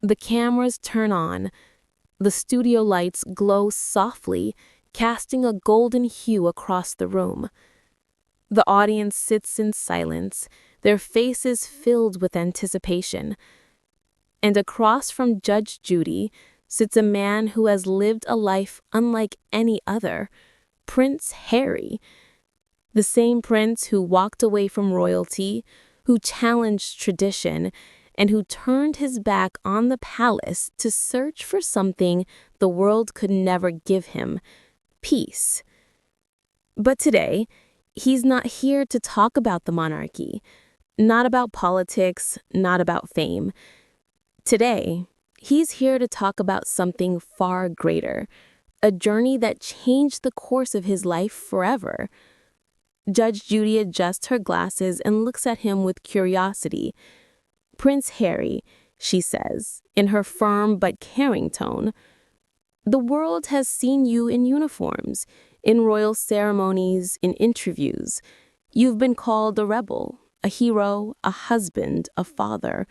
The cameras turn on. The studio lights glow softly, casting a golden hue across the room. The audience sits in silence, their faces filled with anticipation. And across from Judge Judy sits a man who has lived a life unlike any other, Prince Harry. The same prince who walked away from royalty, who challenged tradition, and who turned his back on the palace to search for something the world could never give him: peace. But today, he's not here to talk about the monarchy, not about politics, not about fame. Today, he's here to talk about something far greater, a journey that changed the course of his life forever. Judge Judy adjusts her glasses and looks at him with curiosity. "Prince Harry," she says, in her firm but caring tone, "the world has seen you in uniforms, in royal ceremonies, in interviews. You've been called a rebel, a hero, a husband, a father.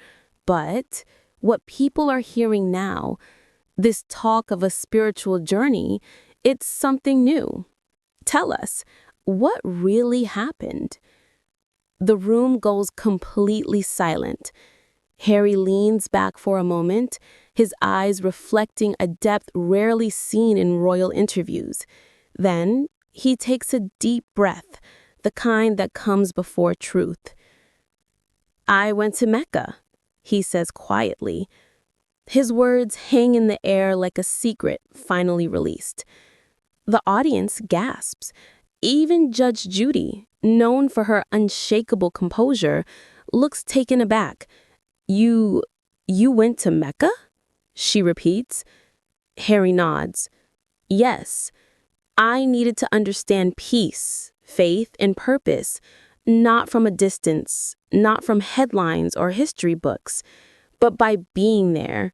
But what people are hearing now, this talk of a spiritual journey, it's something new. Tell us, what really happened?" The room goes completely silent. Harry leans back for a moment, his eyes reflecting a depth rarely seen in royal interviews. Then he takes a deep breath, the kind that comes before truth. "I went to Mecca," he says quietly. His words hang in the air like a secret finally released. The audience gasps. Even Judge Judy, known for her unshakable composure, looks taken aback. You went to Mecca?" she repeats. Harry nods. "Yes, I needed to understand peace, faith, and purpose, not from a distance, not from headlines or history books, but by being there.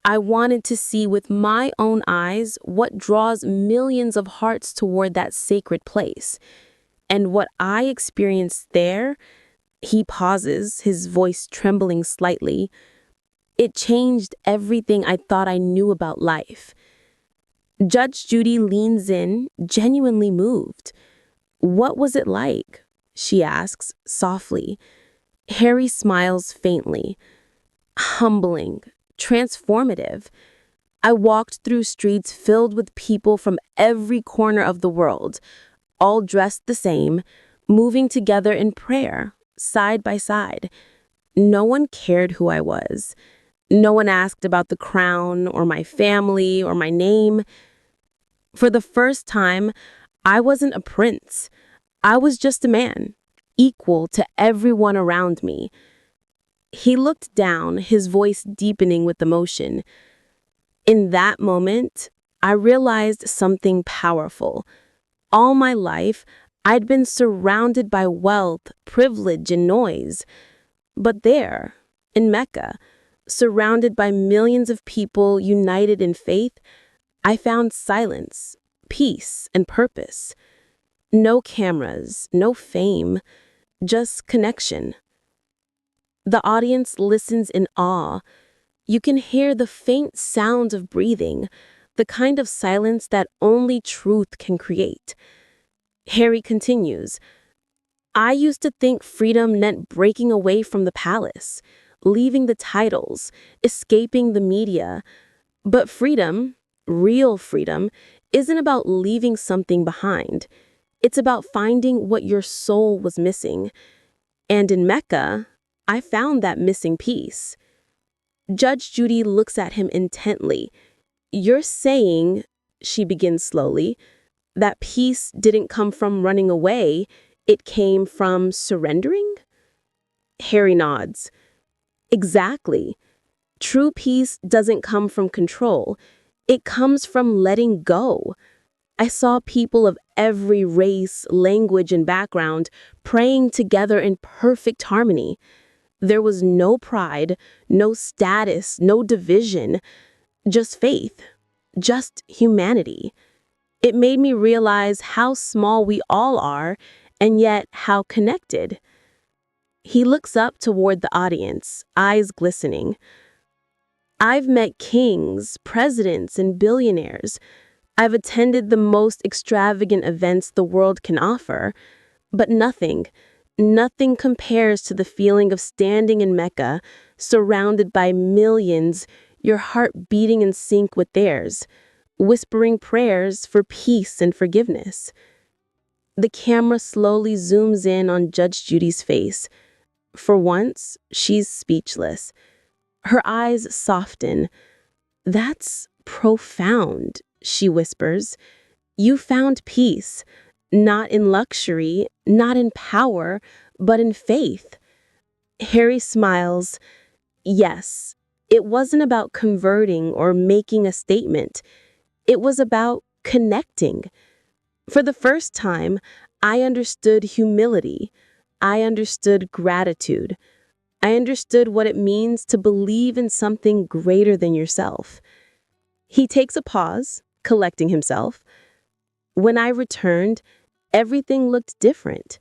I wanted to see with my own eyes what draws millions of hearts toward that sacred place. And what I experienced there," he pauses, his voice trembling slightly, "it changed everything I thought I knew about life." Judge Judy leans in, genuinely moved. "What was it like?" she asks, softly. Harry smiles faintly. "Humbling, transformative. I walked through streets filled with people from every corner of the world, all dressed the same, moving together in prayer, side by side. No one cared who I was. No one asked about the crown or my family or my name. For the first time, I wasn't a prince. I was just a man, equal to everyone around me." He looked down, his voice deepening with emotion. "In that moment, I realized something powerful. All my life, I'd been surrounded by wealth, privilege, and noise. But there, in Mecca, surrounded by millions of people united in faith, I found silence, peace, and purpose. No cameras, no fame, just connection." The audience listens in awe. You can hear the faint sound of breathing, the kind of silence that only truth can create. Harry continues, "I used to think freedom meant breaking away from the palace, leaving the titles, escaping the media. But freedom, real freedom, isn't about leaving something behind. It's about finding what your soul was missing. And in Mecca, I found that missing piece." Judge Judy looks at him intently. "You're saying," she begins slowly, "that peace didn't come from running away, it came from surrendering?" Harry nods. "Exactly. True peace doesn't come from control. It comes from letting go. I saw people of every race, language, and background praying together in perfect harmony. There was no pride, no status, no division, just faith, just humanity. It made me realize how small we all are, and yet how connected." He looks up toward the audience, eyes glistening. I've met kings, presidents, and billionaires. I've attended the most extravagant events the world can offer, but nothing compares to the feeling of standing in Mecca, surrounded by millions, your heart beating in sync with theirs, whispering prayers for peace and forgiveness. The camera slowly zooms in on Judge Judy's face. For once, she's speechless. Her eyes soften. "That's profound," she whispers. "You found peace, not in luxury, not in power, but in faith." Harry smiles. Yes, it wasn't about converting or making a statement. It was about connecting. For the first time, I understood humility. I understood gratitude. I understood what it means to believe in something greater than yourself. He takes a pause, collecting himself. When I returned, everything looked different.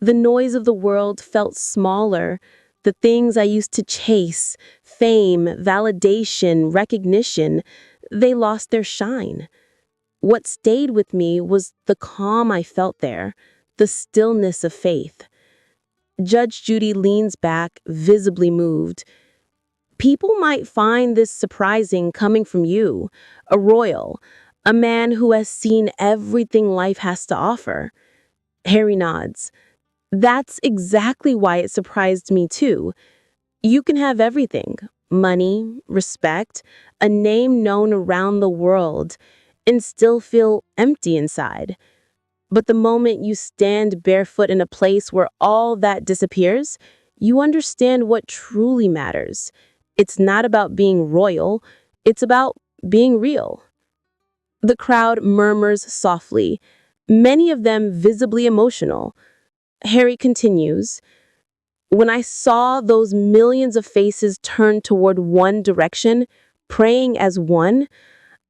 The noise of the world felt smaller. The things I used to chase, fame, validation, recognition, they lost their shine. What stayed with me was the calm I felt there, the stillness of faith. Judge Judy leans back, visibly moved. "People might find this surprising coming from you, a royal, a man who has seen everything life has to offer." Harry nods. "That's exactly why it surprised me too. You can have everything: money, respect, a name known around the world, and still feel empty inside. But the moment you stand barefoot in a place where all that disappears, you understand what truly matters. It's not about being royal, it's about being real." The crowd murmurs softly, many of them visibly emotional. Harry continues, "When I saw those millions of faces turn toward one direction, praying as one,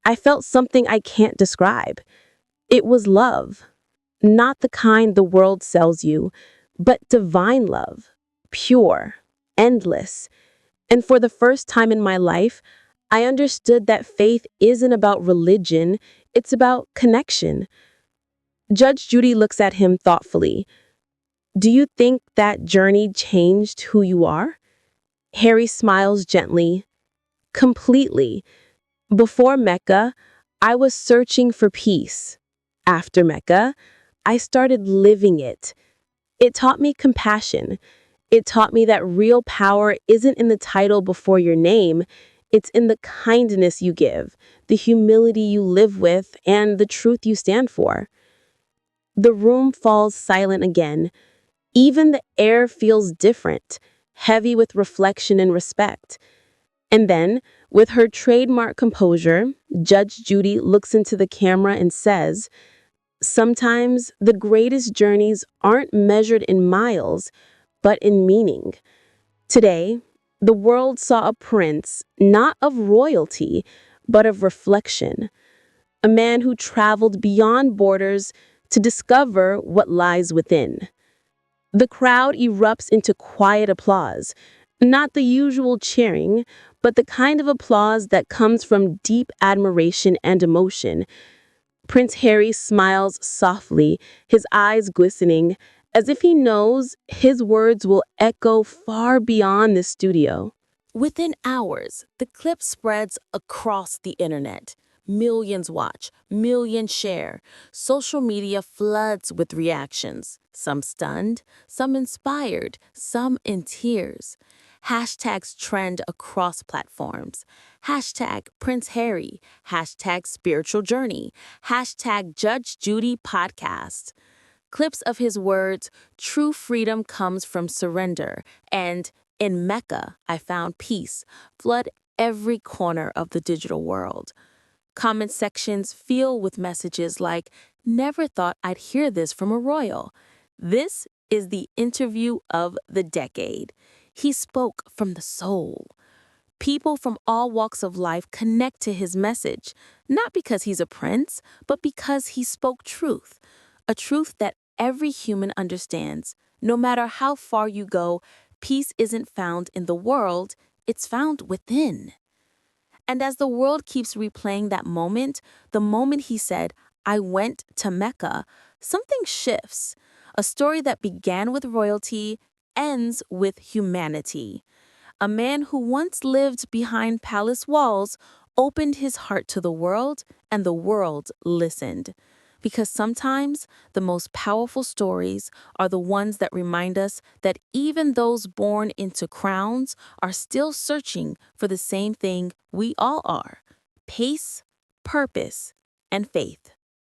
I felt something I can't describe. It was love. Not the kind the world sells you, but divine love, pure, endless. And for the first time in my life, I understood that faith isn't about religion, it's about connection." Judge Judy looks at him thoughtfully. "Do you think that journey changed who you are?" Harry smiles gently. "Completely. Before Mecca, I was searching for peace. After Mecca, I started living it. It taught me compassion. It taught me that real power isn't in the title before your name, it's in the kindness you give, the humility you live with, and the truth you stand for." The room falls silent again. Even the air feels different, heavy with reflection and respect. And then, with her trademark composure, Judge Judy looks into the camera and says, "Sometimes the greatest journeys aren't measured in miles, but in meaning." Today, the world saw a prince, not of royalty, but of reflection, a man who traveled beyond borders to discover what lies within. The crowd erupts into quiet applause, not the usual cheering, but the kind of applause that comes from deep admiration and emotion. Prince Harry smiles softly, his eyes glistening, as if he knows his words will echo far beyond the studio. Within hours, the clip spreads across the internet. Millions watch, millions share. Social media floods with reactions, some stunned, some inspired, some in tears. Hashtags trend across platforms. Hashtag Prince Harry, hashtag Spiritual Journey, hashtag Judge Judy Podcast. Clips of his words, "True freedom comes from surrender," and "In Mecca, I found peace," flood every corner of the digital world. Comment sections fill with messages like, "Never thought I'd hear this from a royal." This is the interview of the decade. He spoke from the soul. People from all walks of life connect to his message, not because he's a prince, but because he spoke truth, a truth that every human understands. No matter how far you go, peace isn't found in the world, it's found within. And as the world keeps replaying that moment, the moment he said, "I went to Mecca," something shifts. A story that began with royalty ends with humanity. A man who once lived behind palace walls opened his heart to the world, and the world listened. Because sometimes the most powerful stories are the ones that remind us that even those born into crowns are still searching for the same thing we all are: pace, purpose, and faith.